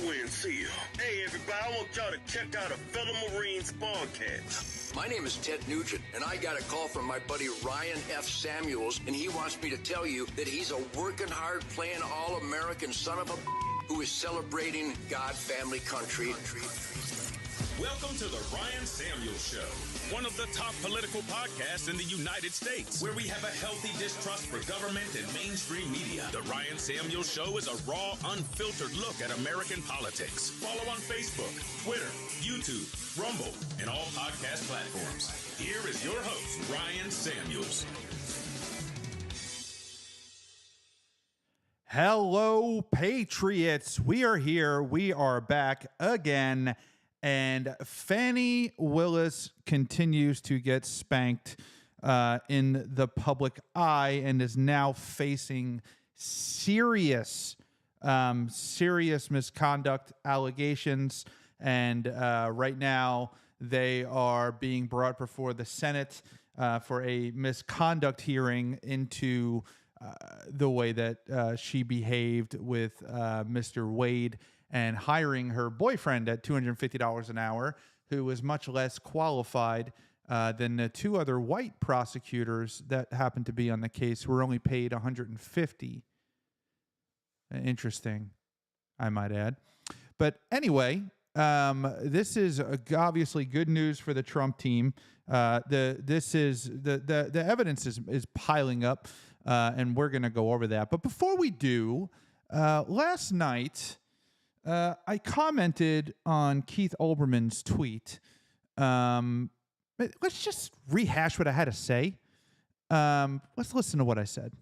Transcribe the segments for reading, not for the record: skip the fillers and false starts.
you in, see ya. Hey, everybody, I want y'all to check out a fellow Marine's podcast. My name is Ted Nugent, and I got a call from my buddy Ryan F. Samuels, and he wants me to tell you that he's a working hard, playing all-American son of a who is celebrating God, family, country. Welcome to the Ryan Samuels Show, one of the top political podcasts in the United States, where we have a healthy distrust for government and mainstream media. The Ryan Samuels Show is a raw, unfiltered look at American politics. Follow on Facebook, Twitter, YouTube, Rumble, and all podcast platforms. Here is your host, Ryan Samuels. Hello, Patriots. We are here. We are back again. And Fani Willis continues to get spanked in the public eye and is now facing serious misconduct allegations. And right now they are being brought before the Senate for a misconduct hearing into the way that she behaved with Mr. Wade and hiring her boyfriend at $250 an hour, who was much less qualified than the two other white prosecutors that happened to be on the case, who were only paid $150. Interesting, I might add. But anyway, this is obviously good news for the Trump team. The evidence is piling up, and we're going to go over that. But before we do, last night, I commented on Keith Olbermann's tweet. Let's just rehash what I had to say. Let's listen to what I said.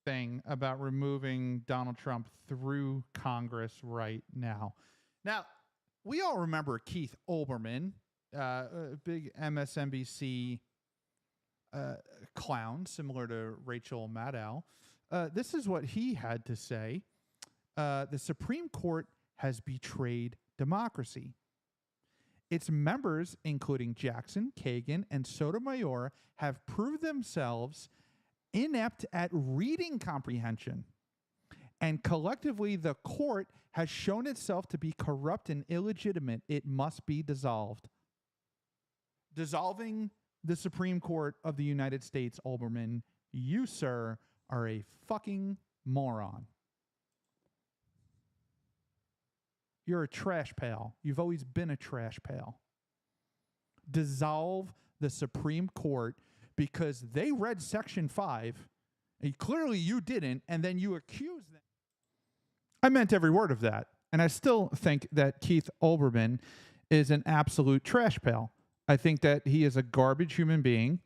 Thing about removing Donald Trump through Congress right now. Now, we all remember Keith Olbermann, a big MSNBC clown, similar to Rachel Maddow. This is what he had to say. The Supreme Court has betrayed democracy. Its members, including Jackson, Kagan, and Sotomayor, have proved themselves inept at reading comprehension. And collectively, the court has shown itself to be corrupt and illegitimate. It must be dissolved. Dissolving the Supreme Court of the United States, Olbermann, you, sir, are a fucking moron. You're a trash pail. You've always been a trash pail. Dissolve the Supreme Court because they read Section 5, and clearly you didn't, and then you accuse them. I meant every word of that, and I still think that Keith Olbermann is an absolute trash pail. I think that he is a garbage human being,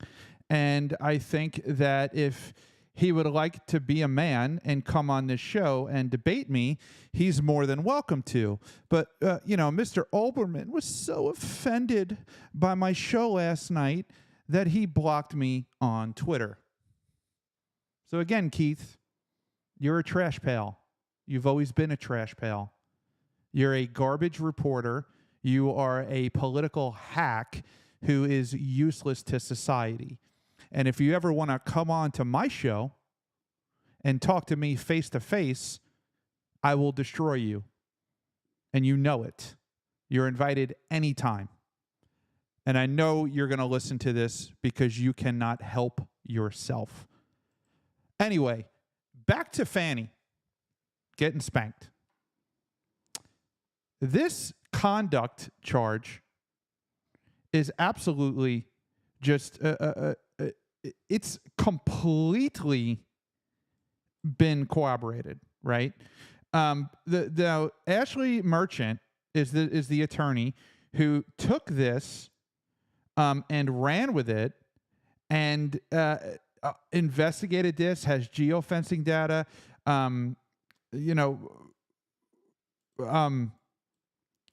and I think that if he would like to be a man and come on this show and debate me, he's more than welcome to. But, Mr. Olbermann was so offended by my show last night that he blocked me on Twitter. So again, Keith, you're a trash pail. You've always been a trash pail. You're a garbage reporter. You are a political hack who is useless to society. And if you ever want to come on to my show and talk to me face to face, I will destroy you. And you know it. You're invited anytime. And I know you're going to listen to this because you cannot help yourself. Anyway, back to Fani getting spanked. This conduct charge is absolutely just it's completely been corroborated, right? The Ashley Merchant is the attorney who took this and ran with it and investigated this, has geo-fencing data,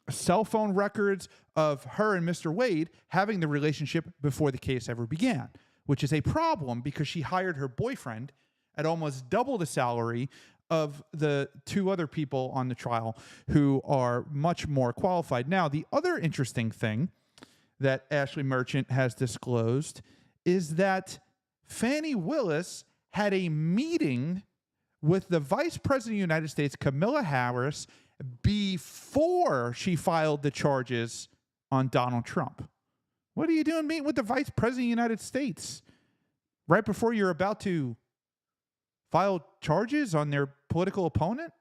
cell phone records of her and Mr. Wade having the relationship before the case ever began, which is a problem because she hired her boyfriend at almost double the salary of the two other people on the trial who are much more qualified. Now, the other interesting thing that Ashley Merchant has disclosed is that Fani Willis had a meeting with the Vice President of the United States, Kamala Harris, before she filed the charges on Donald Trump. What are you doing meeting with the Vice President of the United States right before you're about to file charges on their political opponent?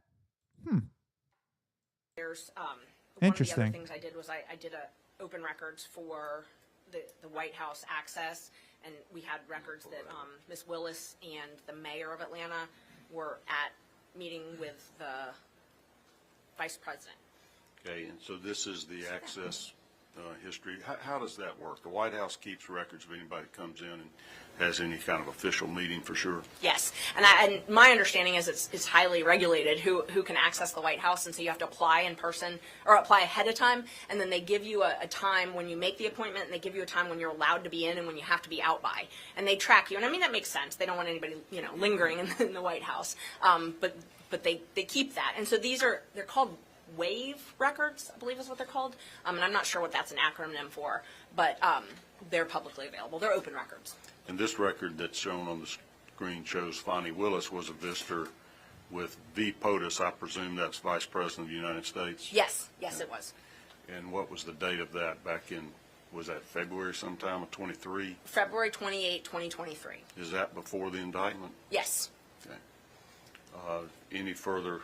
There's Interesting. One of the other things I did was I did open records for the White House access, and we had records that Ms. Willis and the mayor of Atlanta were at meeting with the vice president. Okay, and so this is the access history. How does that work? The White House keeps records of anybody that comes in and has any kind of official meeting, for sure? Yes, and my understanding is it's highly regulated who can access the White House, and so you have to apply in person or apply ahead of time, and then they give you a time when you make the appointment, and they give you a time when you're allowed to be in and when you have to be out by, and they track you. And I mean, that makes sense. They don't want anybody lingering in the White House, but they keep that. And so they're called wave records, I believe is what they're called, and I'm not sure what that's an acronym for, but they're publicly available. They're open records. And this record that's shown on the screen shows Fani Willis was a visitor with V. POTUS. I presume that's Vice President of the United States? Yes, it was. And what was the date of that back in, was that February sometime of 23? February 28, 2023. Is that before the indictment? Yes. Okay. Any further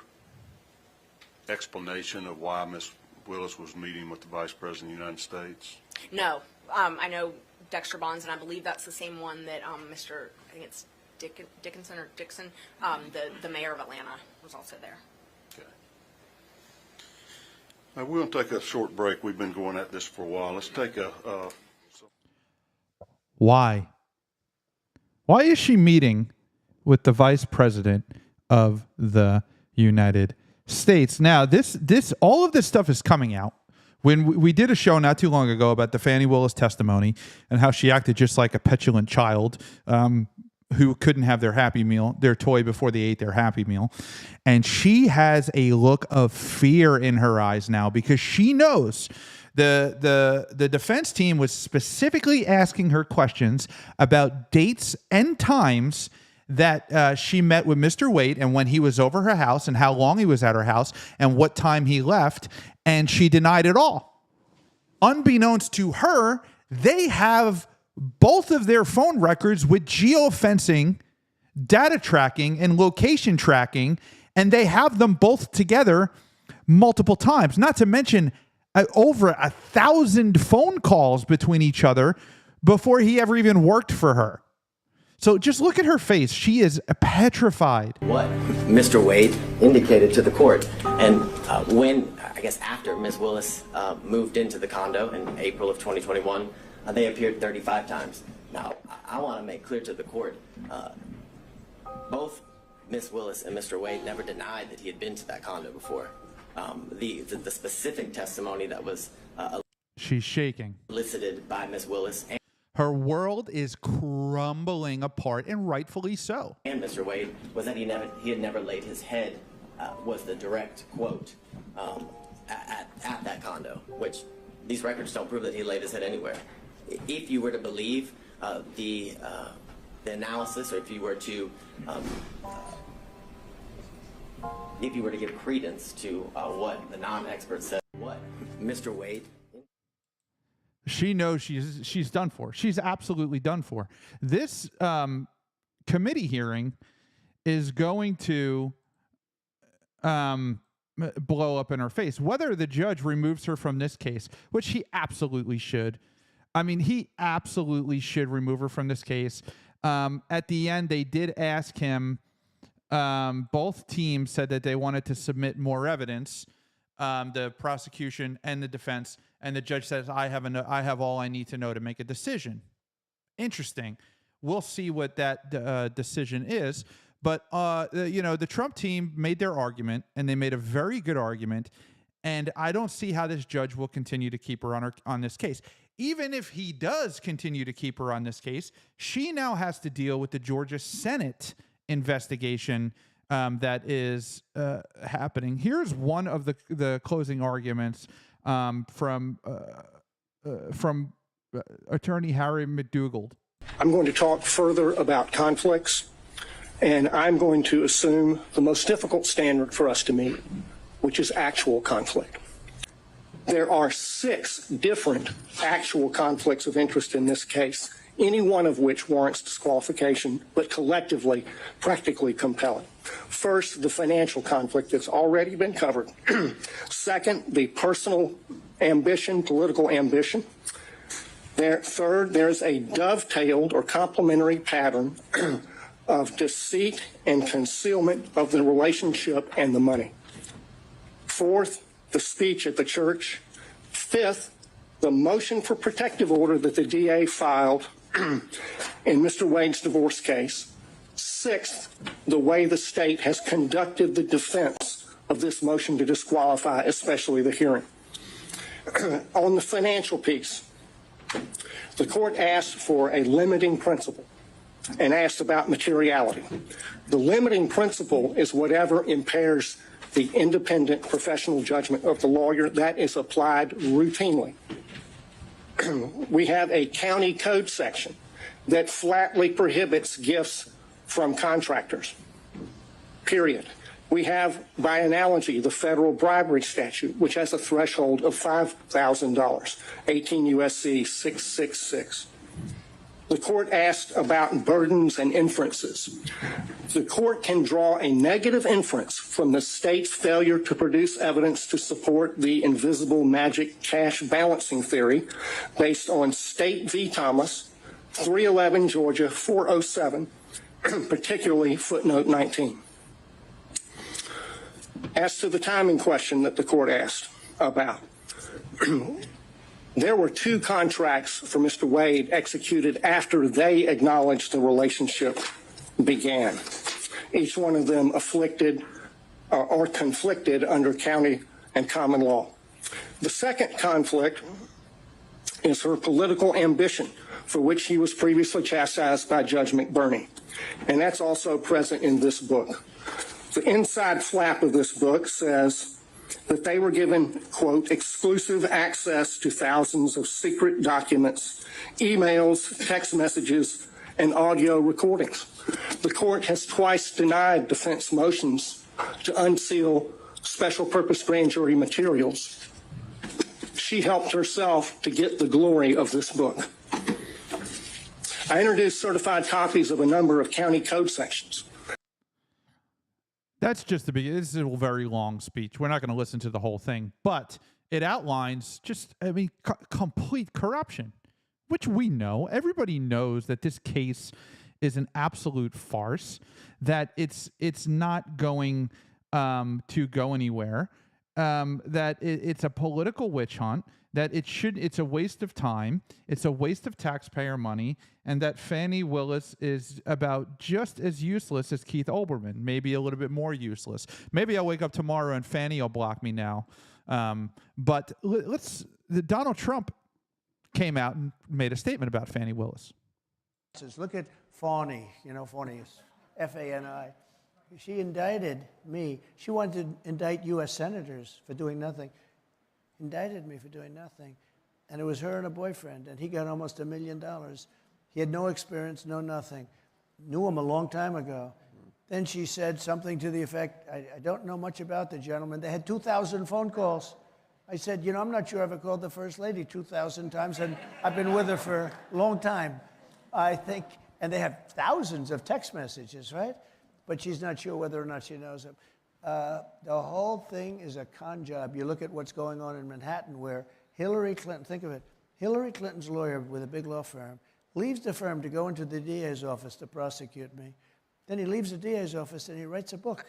explanation of why Ms. Willis was meeting with the Vice President of the United States? No. I know Dexter Bonds, and I believe that's the same one that Mr. I think it's Dixon, the mayor of Atlanta, was also there. Okay. We're going to take a short break. We've been going at this for a while. Let's take a... Why? Why is she meeting with the Vice President of the United States? Now, all of this stuff is coming out. When we did a show not too long ago about the Fani Willis testimony and how she acted just like a petulant child who couldn't have their toy before they ate their Happy Meal. And she has a look of fear in her eyes now because she knows the defense team was specifically asking her questions about dates and times that she met with Mr. Wade and when he was over her house and how long he was at her house and what time he left, and she denied it all. Unbeknownst to her, they have both of their phone records with geo-fencing, data tracking, and location tracking, and they have them both together multiple times, not to mention over 1,000 phone calls between each other before he ever even worked for her. So just look at her face. She is petrified. What Mr. Wade indicated to the court, and after Ms. Willis moved into the condo in April of 2021, they appeared 35 times. Now, I want to make clear to the court, both Ms. Willis and Mr. Wade never denied that he had been to that condo before. The specific testimony that was she's shaking, elicited by Ms. Willis. Her world is crumbling apart, and rightfully so. And Mr. Wade was that he had never laid his head, was the direct quote, at that condo, which these records don't prove that he laid his head anywhere. If you were to believe the analysis, or if you were to give credence to what the non-expert said, what Mr. Wade. She knows she's done for. She's absolutely done for. This committee hearing is going to blow up in her face. Whether the judge removes her from this case, which he absolutely should. I mean, he absolutely should remove her from this case. At the end, they did ask him. Both teams said that they wanted to submit more evidence, the prosecution and the defense. And the judge says, I have all I need to know to make a decision. Interesting. We'll see what that decision is. But, the Trump team made their argument, and they made a very good argument. And I don't see how this judge will continue to keep her on this case. Even if he does continue to keep her on this case, she now has to deal with the Georgia Senate investigation that is happening. Here's one of the closing arguments from Attorney Harry McDougald. I'm going to talk further about conflicts And I'm going to assume the most difficult standard for us to meet, which is actual conflict. There are 6 different actual conflicts of interest in this case, any one of which warrants disqualification, but collectively practically compelling. First, the financial conflict that's already been covered. Second, the personal ambition, political ambition. Third, there's a dovetailed or complementary pattern of deceit and concealment of the relationship and the money. Fourth, the speech at the church. Fifth, the motion for protective order that the DA filed in Mr. Wade's divorce case. Sixth, the way the state has conducted the defense of this motion to disqualify, especially the hearing. On the financial piece, the court asked for a limiting principle and asked about materiality. The limiting principle is whatever impairs the independent professional judgment of the lawyer. That is applied routinely. We have a county code section that flatly prohibits gifts from contractors, period. We have, by analogy, the federal bribery statute, which has a threshold of $5,000, 18 U.S.C. 666. The court asked about burdens and inferences. The court can draw a negative inference from the state's failure to produce evidence to support the invisible magic cash balancing theory based on State v. Thomas, 311 Georgia 407, particularly footnote 19. As to the timing question that the court asked about, there were 2 contracts for Mr. Wade executed after they acknowledged the relationship began. Each one of them afflicted or conflicted under county and common law. The second conflict is her political ambition, for which he was previously chastised by Judge McBurney. And that's also present in this book. The inside flap of this book says that they were given, quote, exclusive access to thousands of secret documents, emails, text messages, and audio recordings. The court has twice denied defense motions to unseal special purpose grand jury materials. She helped herself to get the glory of this book. I introduced certified copies of a number of county code sections. That's just the beginning. This is a very long speech. We're not going to listen to the whole thing, but it outlines just, complete corruption, which we know. Everybody knows that this case is an absolute farce, that it's not going to go anywhere, that it's a political witch hunt, that it's a waste of time, it's a waste of taxpayer money, and that Fani Willis is about just as useless as Keith Olbermann, maybe a little bit more useless. Maybe I'll wake up tomorrow and Fani will block me now. But Donald Trump came out and made a statement about Fani Willis. Look at Fani, Fani is F-A-N-I. She indicted me. She wanted to indict U.S. senators for doing nothing. Indicted me for doing nothing. And it was her and a boyfriend, and he got almost $1 million. He had no experience, no nothing. Knew him a long time ago. Then she said something to the effect, I don't know much about the gentleman. They had 2,000 phone calls. I said, I'm not sure I ever called the First Lady 2,000 times, and I've been with her for a long time. I think, and they have thousands of text messages, right? But she's not sure whether or not she knows him. The whole thing is a con job. You look at what's going on in Manhattan, where Hillary Clinton, think of it, Hillary Clinton's lawyer with a big law firm leaves the firm to go into the DA's office to prosecute me. Then he leaves the DA's office and he writes a book.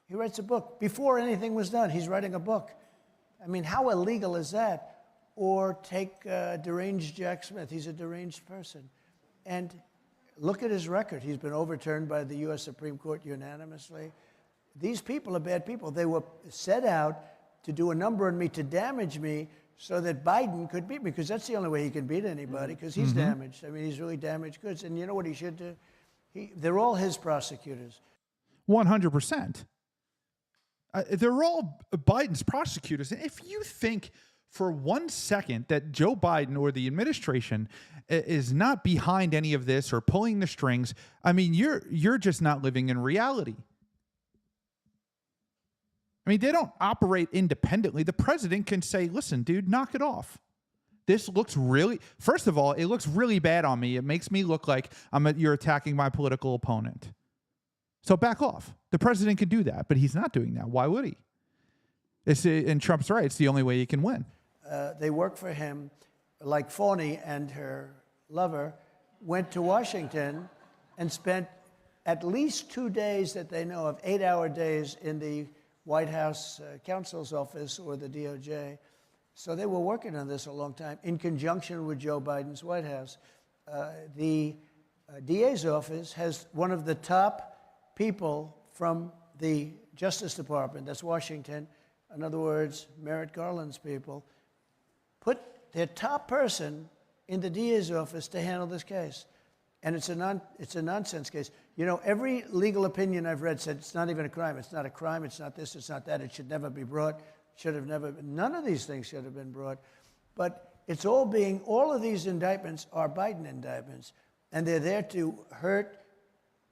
He writes a book. Before anything was done, he's writing a book. I mean, how illegal is that? Or take deranged Jack Smith. He's a deranged person. And look at his record. He's been overturned by the U.S. Supreme Court unanimously. These people are bad people. They were set out to do a number on me, to damage me, so that Biden could beat me, because that's the only way he can beat anybody, because he's damaged. I mean, he's really damaged goods. And you know what he should do? They're all his prosecutors. 100%. They're all Biden's prosecutors. And if you think for 1 second that Joe Biden or the administration is not behind any of this or pulling the strings, I mean, you're just not living in reality. I mean, they don't operate independently. The president can say, listen, dude, knock it off. This looks really, first of all, it looks really bad on me. It makes me look like you're attacking my political opponent. So back off. The president can do that, but he's not doing that. Why would he? And Trump's right. It's the only way he can win. They work for him, like Fani and her lover went to Washington and spent at least 2 days that they know of, 8-hour days in the White House counsel's office or the DOJ. So they were working on this a long time in conjunction with Joe Biden's White House. The DA's office has one of the top people from the Justice Department, that's Washington, in other words, Merrick Garland's people, put their top person in the DA's office to handle this case. And it's a nonsense case. You know, every legal opinion I've read said it's not even a crime. It's not a crime. It's not this. It's not that. It should never be brought. Should have never been. None of these things should have been brought. But it's all of these indictments are Biden indictments. And they're there to hurt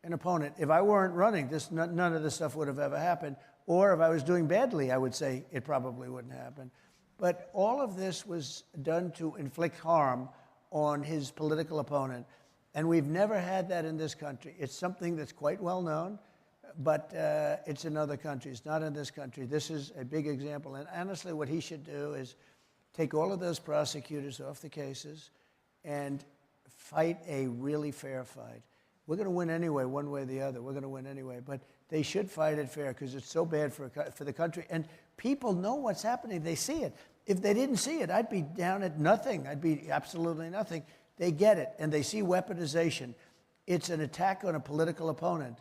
an opponent. If I weren't running, none of this stuff would have ever happened. Or if I was doing badly, I would say it probably wouldn't happen. But all of this was done to inflict harm on his political opponent. And we've never had that in this country. It's something that's quite well known, but it's in other countries, not in this country. This is a big example. And honestly, what he should do is take all of those prosecutors off the cases and fight a really fair fight. We're going to win anyway, one way or the other. We're going to win anyway. But they should fight it fair because it's so bad for the country. And people know what's happening. They see it. If they didn't see it, I'd be down at nothing. I'd be absolutely nothing. They get it, and they see weaponization. It's an attack on a political opponent.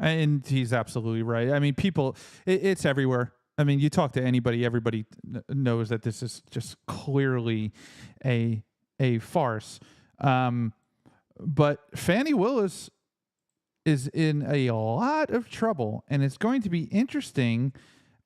And he's absolutely right. I mean, people, it's everywhere. I mean, you talk to anybody, everybody knows that this is just clearly a farce. But Fani Willis is in a lot of trouble, and it's going to be interesting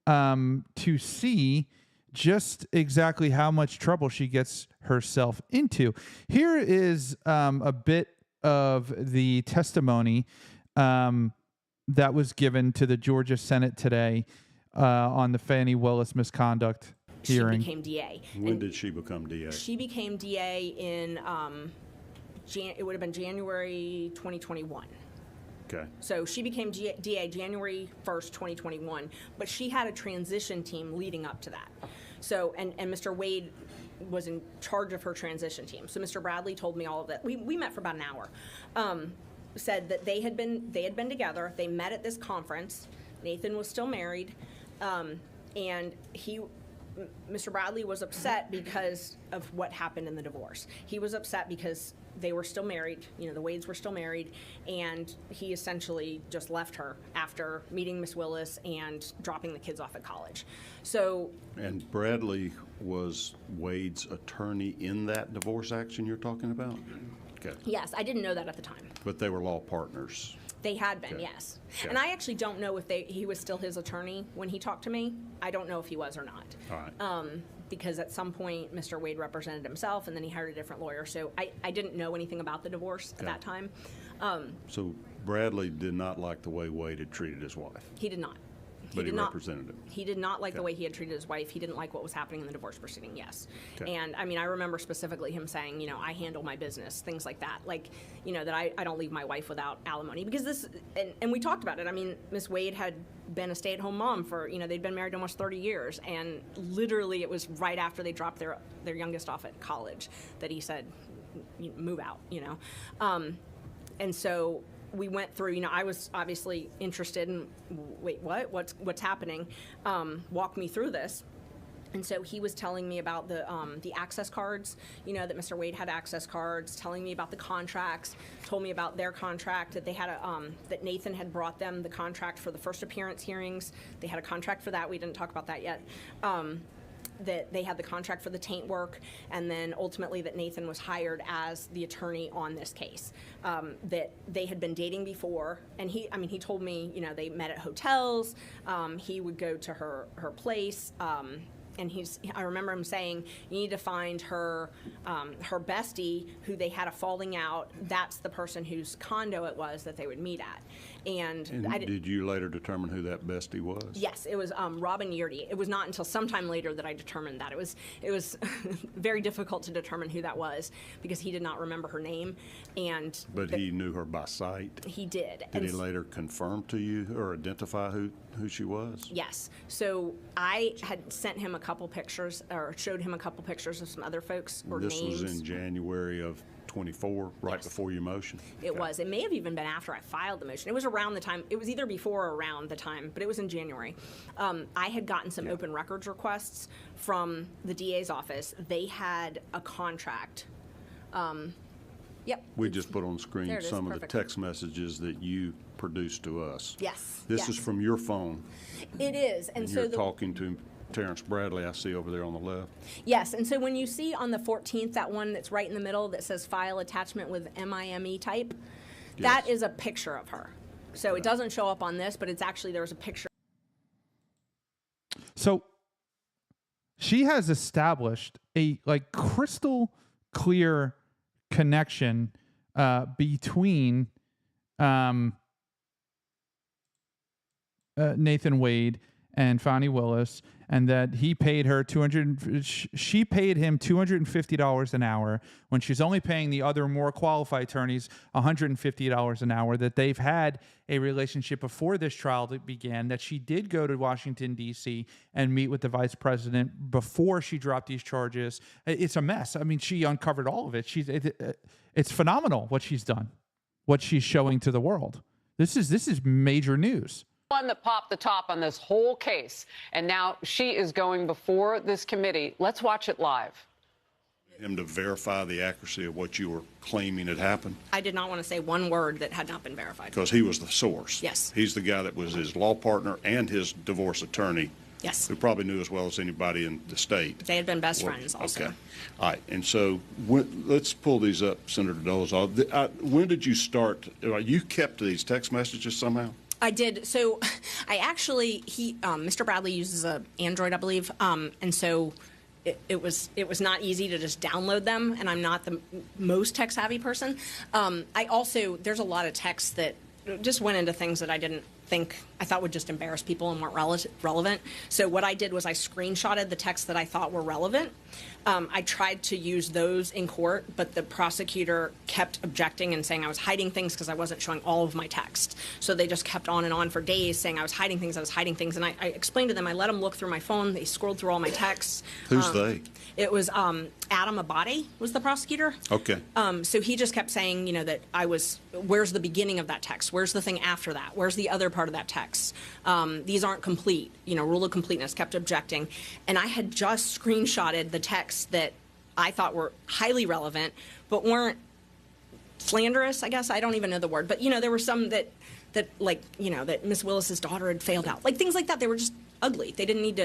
to see just exactly how much trouble she gets herself into. Here is a bit of the testimony that was given to the Georgia Senate today on the Fani Willis misconduct hearing. She became DA. When did she become DA? She became DA in, it would have been January 2021. Okay. So she became DA January 1st, 2021, but she had a transition team leading up to that. So, and Mr. Wade was in charge of her transition team. So Mr. Bradley told me all of that. We met for about an hour. Said that they had been together. They met at this conference. Nathan was still married, and Mr. Bradley was upset because of what happened in the divorce. He was upset because they were still married, you know, the Wades were still married, and he essentially just left her after meeting Miss Willis and dropping the kids off at college. So. And Bradley was Wade's attorney in that divorce action you're talking about? Okay. Yes, I didn't know that at the time. But they were law partners. They had been, Okay. yes. Okay. And I actually don't know if he was still his attorney when he talked to me. I don't know if he was or not. All right. Because at some point, Mr. Wade represented himself, and then he hired a different lawyer. So I didn't know anything about the divorce at that time. So Bradley did not like the way Wade had treated his wife. He did not. But he represented him. He did not like the Okay. way he had treated his wife. He didn't like what was happening in the divorce proceeding, yes. Okay. And, I mean, I remember specifically him saying, you know, I handle my business, things like that. Like, you know, that I don't leave my wife without alimony. Because this, and we talked about it. I mean, Miss Wade had been a stay-at-home mom for, you know, they'd been married almost 30 years. And literally it was right after they dropped their youngest off at college that he said, move out, you know. And so we went through, you know, I was obviously interested in, wait, what? What's happening? Walk me through this. And so he was telling me about the access cards, you know, that Mr. Wade had access cards, telling me about the contracts, told me about their contract, that they had that Nathan had brought them the contract for the first appearance hearings. They had a contract for that. We didn't talk about that yet. That they had the contract for the taint work, and then ultimately that Nathan was hired as the attorney on this case. That they had been dating before, and he told me, you know, they met at hotels. He would go to her place. I remember him saying, you need to find her bestie who they had a falling out. That's the person whose condo it was that they would meet at. And did you later determine who that bestie was? Yes, it was Robin Yeardy. It was not until sometime later that I determined that. It was very difficult to determine who that was because he did not remember her name. But he knew her by sight? He did. Did he later confirm to you or identify who she was? Yes. So I had sent him a couple pictures, or showed him a couple pictures of some other folks or names. This was in January of 24, right before your motion? It was. It may have even been after I filed the motion. It was around the time. It was either before or around the time, but it was in January. I had gotten some open records requests from the DA's office. They had a contract. Yep. We just put on screen some of the text messages that you produced to us. Yes. This is from your phone. It is. And so you're talking to Terrence Bradley, I see over there on the left. Yes, and so when you see on the 14th, that one that's right in the middle that says file attachment with MIME type, that is a picture of her. So it doesn't show up on this, but it's actually, there's a picture. So she has established a crystal clear connection between Nathan Wade and Fani Willis, and that he paid her she paid him $250 an hour when she's only paying the other more qualified attorneys $150 an hour, that they've had a relationship before this trial that began, that she did go to Washington, D.C. and meet with the vice president before she dropped these charges. It's a mess. I mean, she uncovered all of it. It's phenomenal what she's done, what she's showing to the world. This is major news. One that popped the top on this whole case, and now she is going before this committee. Let's watch it live. Him to verify the accuracy of what you were claiming had happened? I did not want to say one word that had not been verified. Because he was the source. Yes. He's the guy that was his law partner and his divorce attorney. Yes. Who probably knew as well as anybody in the state. They had been best friends also. Okay. All right. And so let's pull these up, Senator Dolezal. When did you start? You kept these text messages somehow? I did. So I actually, Mr. Bradley uses an Android, I believe, and so it was not easy to just download them, and I'm not the most tech-savvy person. There's a lot of texts that just went into things that I thought would just embarrass people and weren't relevant. So what I did was I screenshotted the texts that I thought were relevant. I tried to use those in court, but the prosecutor kept objecting and saying I was hiding things because I wasn't showing all of my text. So they just kept on and on for days saying I was hiding things. And I explained to them, I let them look through my phone. They scrolled through all my texts. Who's they? It was Adam Abadi was the prosecutor. Okay. So he just kept saying, that where's the beginning of that text? Where's the thing after that? Where's the other part of that text? These aren't complete. Rule of completeness, kept objecting. And I had just screenshotted the texts that I thought were highly relevant, but weren't slanderous, I guess. I don't even know the word. But, there were some that Miss Willis's daughter had failed out. Like, things like that. They were just ugly. They didn't need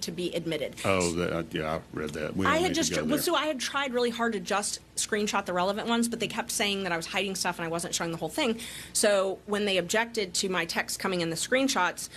to be admitted. Oh, I read that. I had tried really hard to just screenshot the relevant ones, but they kept saying that I was hiding stuff and I wasn't showing the whole thing. So when they objected to my text coming in the screenshots,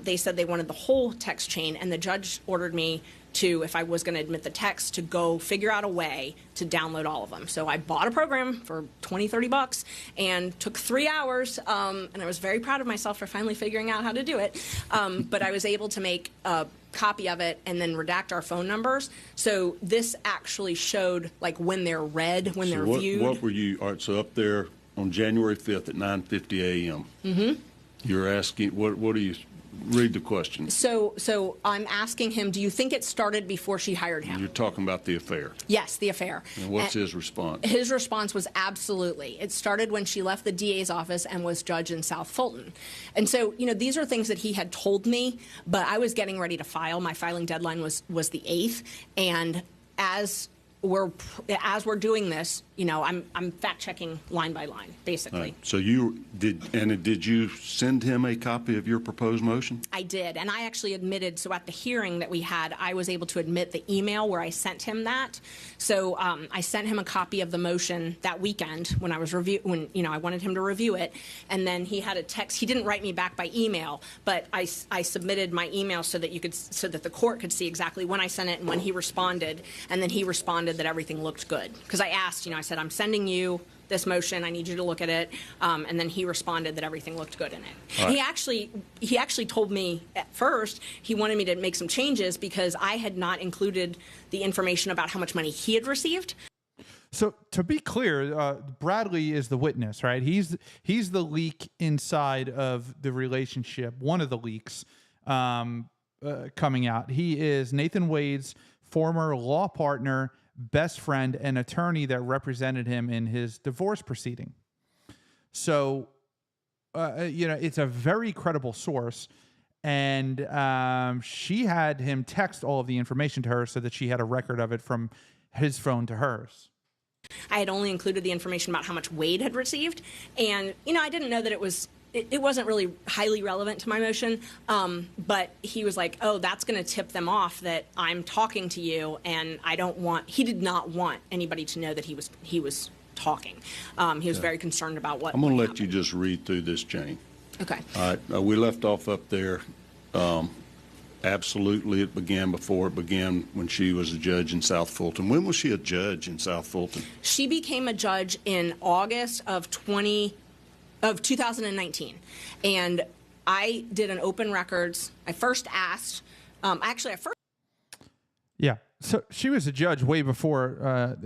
they said they wanted the whole text chain, and the judge ordered me to, if I was going to admit the text, to go figure out a way to download all of them. So I bought a program for $20-$30 and took 3 hours, and I was very proud of myself for finally figuring out how to do it. But I was able to make a copy of it and then redact our phone numbers. So this actually showed when they're read, when they're viewed. What were you? All right, so up there on January 5th at 9:50 a.m. Mm-hmm. You're asking, what do you? Read the question. So I'm asking him, do you think it started before she hired him? You're talking about the affair. Yes, the affair. And what's his response? His response was absolutely. It started when she left the DA's office and was judge in South Fulton. And so, these are things that he had told me, but I was getting ready to file. My filing deadline was the 8th. And as as we're doing this, I'm fact checking line by line, basically. Right. So did you send him a copy of your proposed motion? I did, and I actually admitted. So at the hearing that we had, I was able to admit the email where I sent him that. So I sent him a copy of the motion that weekend when I was I wanted him to review it, and then he had a text. He didn't write me back by email, but I submitted my email so that the court could see exactly when I sent it and when he responded, and then he responded that everything looked good. Because I asked, I said, I'm sending you this motion. I need you to look at it. And then he responded that everything looked good in it. Right. He actually told me at first he wanted me to make some changes because I had not included the information about how much money he had received. So to be clear, Bradley is the witness, right? He's the leak inside of the relationship, one of the leaks coming out. He is Nathan Wade's former law partner, best friend, and attorney that represented him in his divorce proceeding. So, it's a very credible source. And she had him text all of the information to her so that she had a record of it from his phone to hers. I had only included the information about how much Wade had received. And, I didn't know that it wasn't really highly relevant to my motion, but he was like, oh, that's going to tip them off that I'm talking to you, and he did not want anybody to know that he was talking. He was very concerned about what. I'm going to let you just read through this chain. Okay. All right. We left off up there. Absolutely, it began when she was a judge in South Fulton. When was she a judge in South Fulton? She became a judge in August of 2019, and I did an open records. I first asked, Yeah, so she was a judge way before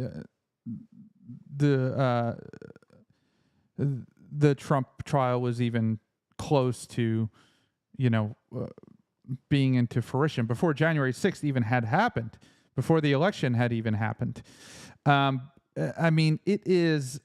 the Trump trial was even close to, being into fruition, before January 6th even had happened, before the election had even happened. It is...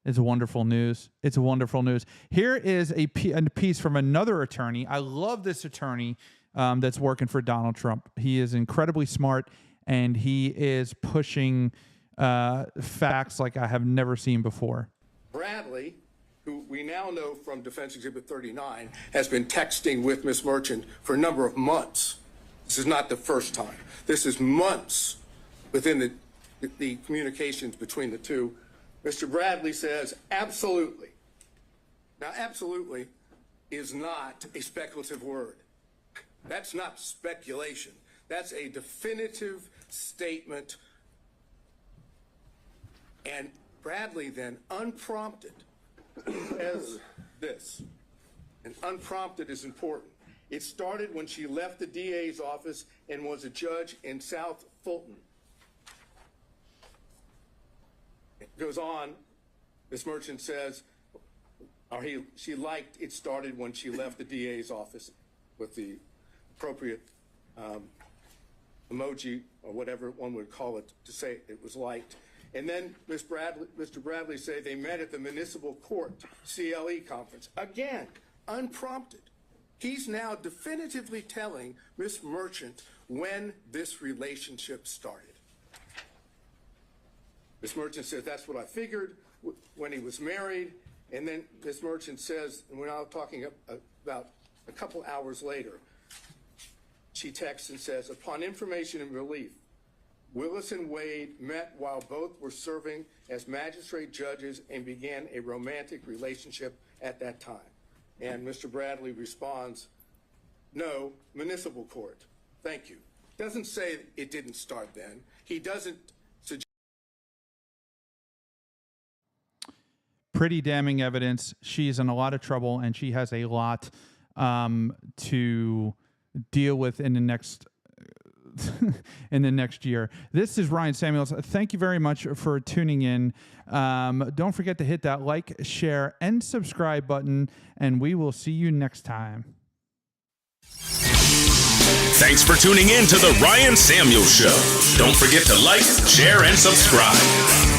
It's wonderful news. It's wonderful news. Here is a piece from another attorney. I love this attorney that's working for Donald Trump. He is incredibly smart, and he is pushing facts like I have never seen before. Bradley, who we now know from Defense Exhibit 39, has been texting with Ms. Merchant for a number of months. This is not the first time. This is months within the communications between the two. Mr. Bradley says, absolutely. Now, absolutely is not a speculative word. That's not speculation. That's a definitive statement. And Bradley then, unprompted, says this. And unprompted is important. It started when she left the DA's office and was a judge in South Fulton. Goes on, Ms. Merchant says, she liked it started when she left the DA's office with the appropriate emoji or whatever one would call it to say it was liked. And then Mr. Bradley say they met at the municipal court CLE conference. Again, unprompted. He's now definitively telling Ms. Merchant when this relationship started. Ms. Merchant says, that's what I figured when he was married. And then Ms. Merchant says, and we're now talking about a couple hours later, she texts and says, upon information and relief, Willis and Wade met while both were serving as magistrate judges and began a romantic relationship at that time. And Mr. Bradley responds, no, municipal court. Thank you. Doesn't say it didn't start then. He doesn't suggest. Pretty damning evidence. She's in a lot of trouble, and she has a lot to deal with in the next year. This is Ryan Samuels. Thank you very much for tuning in. Don't forget to hit that like, share, and subscribe button, and we will see you next time. Thanks for tuning in to the Ryan Samuels Show. Don't forget to like, share, and subscribe.